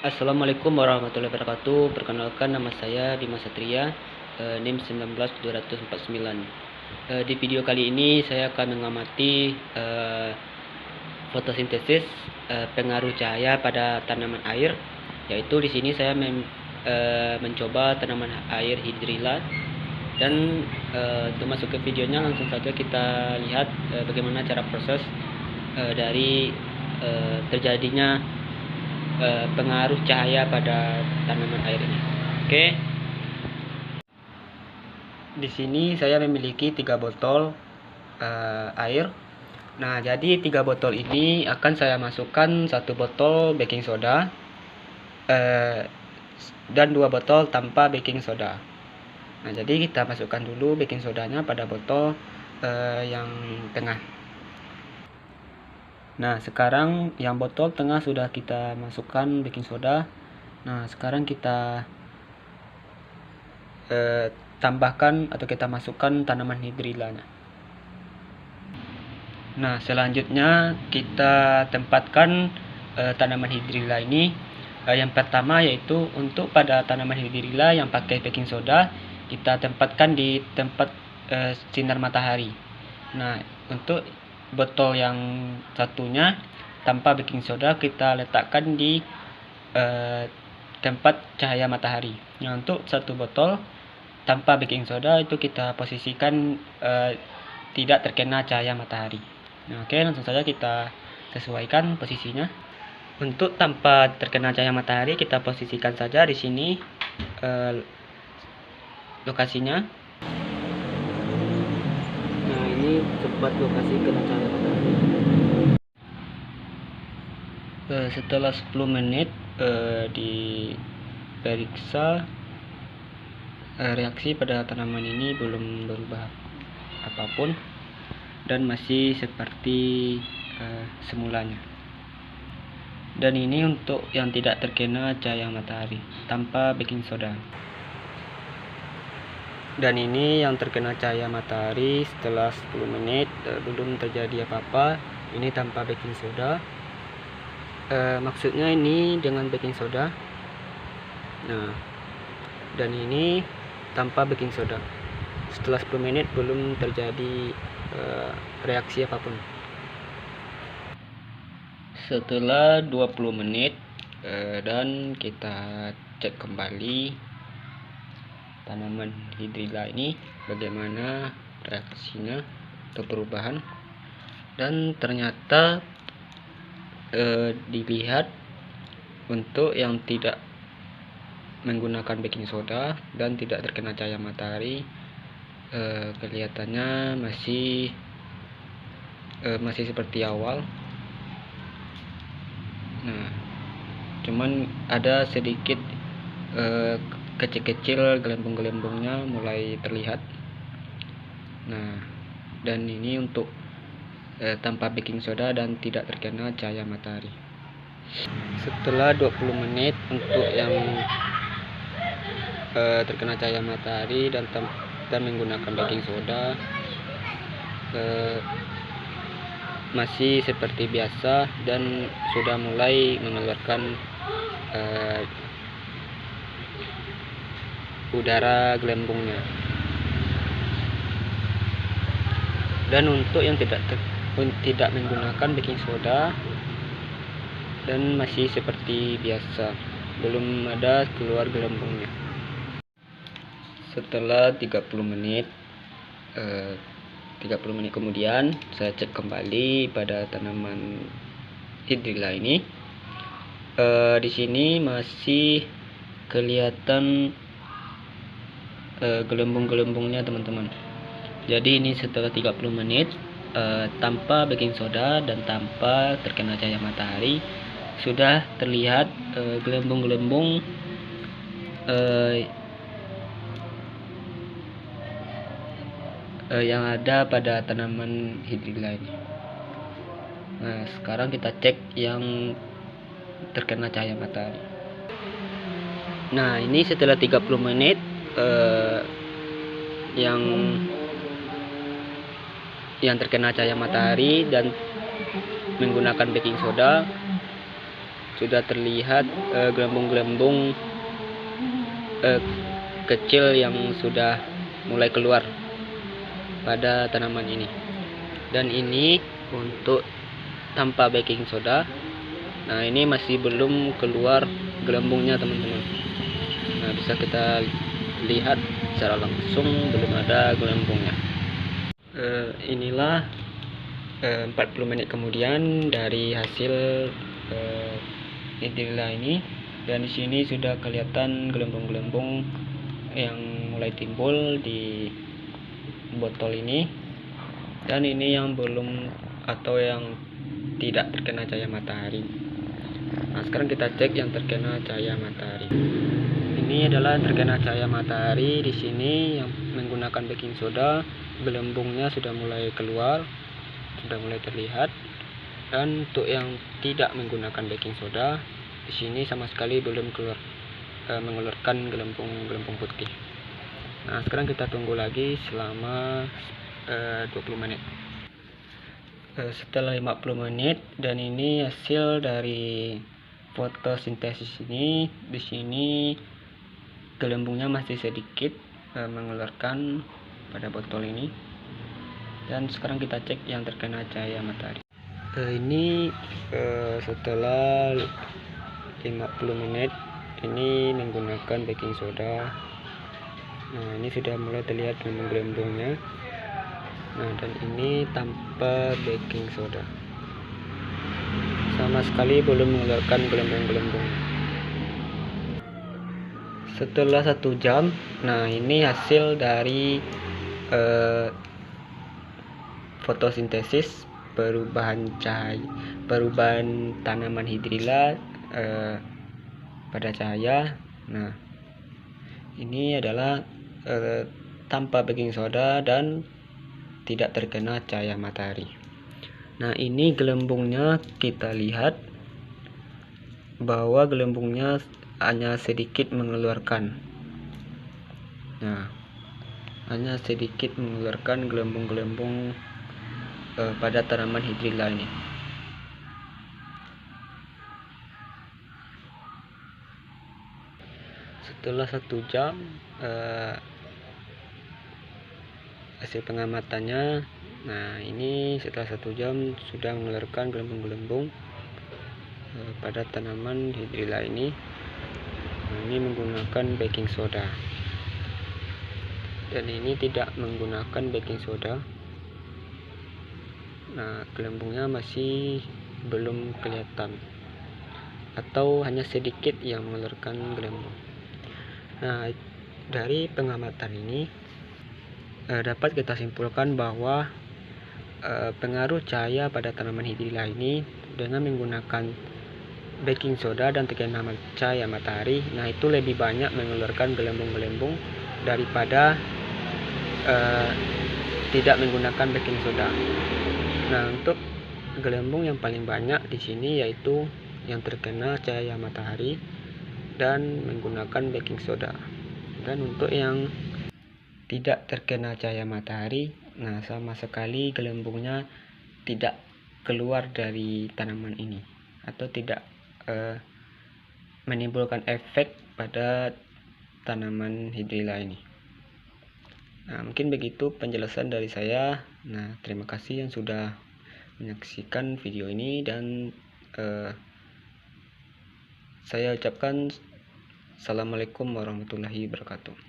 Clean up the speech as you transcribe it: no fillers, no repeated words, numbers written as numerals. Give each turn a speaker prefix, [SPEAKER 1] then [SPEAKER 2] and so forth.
[SPEAKER 1] Assalamualaikum warahmatullahi wabarakatuh. Perkenalkan, nama saya Bima Satria, NIM 19249. Di video kali ini saya akan mengamati fotosintesis pengaruh cahaya pada tanaman air. Yaitu di sini saya mencoba tanaman air hidrilla. Dan untuk masuk ke videonya, langsung saja kita lihat bagaimana cara proses dari terjadinya pengaruh cahaya pada tanaman air ini. Oke. Di sini saya memiliki 3 botol air. Nah, jadi 3 botol ini akan saya masukkan 1 botol baking soda dan 2 botol tanpa baking soda. Nah, jadi kita masukkan dulu baking sodanya pada botol yang tengah. Nah, sekarang yang botol tengah sudah kita masukkan baking soda. Nah, sekarang kita tambahkan atau kita masukkan tanaman hidrillanya. Nah, selanjutnya kita tempatkan tanaman hidrilla ini. Yang pertama yaitu untuk pada tanaman hidrilla yang pakai baking soda, kita tempatkan di tempat sinar matahari. Nah, untuk botol yang satunya tanpa baking soda kita letakkan di tempat cahaya matahari. Nah, untuk 1 botol tanpa baking soda itu kita posisikan tidak terkena cahaya matahari. Nah, oke, langsung saja kita sesuaikan posisinya. Untuk tanpa terkena cahaya matahari kita posisikan saja di sini lokasinya. Nah, ini tempat lokasi kena cahaya matahari. Setelah 10 menit diperiksa, reaksi pada tanaman ini belum berubah apapun dan masih seperti semulanya. Dan ini untuk yang tidak terkena cahaya matahari tanpa baking soda. Dan ini yang terkena cahaya matahari setelah 10 menit belum terjadi apa-apa. Ini tanpa baking soda. Maksudnya ini dengan baking soda. Nah, dan ini tanpa baking soda. Setelah 10 menit belum terjadi reaksi apapun. Setelah 20 menit dan kita cek kembali tanaman hidrilla ini bagaimana reaksinya atau perubahan, dan ternyata dilihat untuk yang tidak menggunakan baking soda dan tidak terkena cahaya matahari kelihatannya masih seperti awal. Nah, cuman ada sedikit kecil-kecil gelembung-gelembungnya mulai terlihat. Nah, dan ini untuk tanpa baking soda dan tidak terkena cahaya matahari. Setelah 20 menit untuk yang terkena cahaya matahari dan menggunakan baking soda masih seperti biasa dan sudah mulai mengeluarkan udara gelembungnya. Dan untuk yang tidak menggunakan baking soda dan masih seperti biasa, belum ada keluar gelembungnya. Setelah 30 menit kemudian saya cek kembali pada tanaman hidrilla ini. Di sini masih kelihatan gelembung-gelembungnya, teman-teman. Jadi ini setelah 30 menit tanpa baking soda dan tanpa terkena cahaya matahari sudah terlihat gelembung-gelembung yang ada pada tanaman hidrilla ini. Nah, sekarang kita cek yang terkena cahaya matahari. Nah, ini setelah 30 menit yang terkena cahaya matahari dan menggunakan baking soda sudah terlihat gelembung-gelembung kecil yang sudah mulai keluar pada tanaman ini. Dan ini untuk tanpa baking soda. Nah, ini masih belum keluar gelembungnya, teman-teman. Nah, bisa kita lihat secara langsung belum ada gelembungnya. Inilah 40 menit kemudian dari hasil hidrilla ini, dan di sini sudah kelihatan gelembung-gelembung yang mulai timbul di botol ini. Dan ini yang belum atau yang tidak terkena cahaya matahari. Nah, sekarang kita cek yang terkena cahaya matahari. Ini adalah yang terkena cahaya matahari. Di sini yang menggunakan baking soda, gelembungnya sudah mulai keluar, sudah mulai terlihat. Dan untuk yang tidak menggunakan baking soda, di sini sama sekali belum mengeluarkan gelembung putih. Nah, sekarang kita tunggu lagi selama 20 menit. Setelah 50 menit, dan ini hasil dari fotosintesis ini. Di sini gelembungnya masih sedikit mengeluarkan pada botol ini. Dan sekarang kita cek yang terkena cahaya matahari. Ini setelah 50 menit ini menggunakan baking soda. Nah, ini sudah mulai terlihat gelembung-gelembungnya. Nah, dan ini tanpa baking soda, sama sekali belum mengeluarkan gelembung-gelembung. Setelah 1 jam, nah ini hasil dari fotosintesis, perubahan tanaman hidrilla pada cahaya. Nah, ini adalah tanpa baking soda dan tidak terkena cahaya matahari. Nah, ini gelembungnya kita lihat bahwa gelembungnya hanya sedikit mengeluarkan. Nah, hanya sedikit mengeluarkan gelembung-gelembung pada tanaman hidrilla ini. Setelah 1 jam hasil pengamatannya. Nah, ini setelah 1 jam sudah mengeluarkan gelembung-gelembung pada tanaman hidrilla ini. Nah, ini menggunakan baking soda, dan ini tidak menggunakan baking soda. Nah, gelembungnya masih belum kelihatan, atau hanya sedikit yang mengeluarkan gelembung. Nah, dari pengamatan ini dapat kita simpulkan bahwa pengaruh cahaya pada tanaman hidrilla ini dengan menggunakan baking soda dan terkena cahaya matahari, nah itu lebih banyak mengeluarkan gelembung-gelembung daripada tidak menggunakan baking soda. Nah, untuk gelembung yang paling banyak di sini yaitu yang terkena cahaya matahari dan menggunakan baking soda. Dan untuk yang tidak terkena cahaya matahari, nah sama sekali gelembungnya tidak keluar dari tanaman ini, atau tidak menimbulkan efek pada tanaman hidrilla ini. Nah, mungkin begitu penjelasan dari saya. Nah, terima kasih yang sudah menyaksikan video ini, dan saya ucapkan assalamualaikum warahmatullahi wabarakatuh.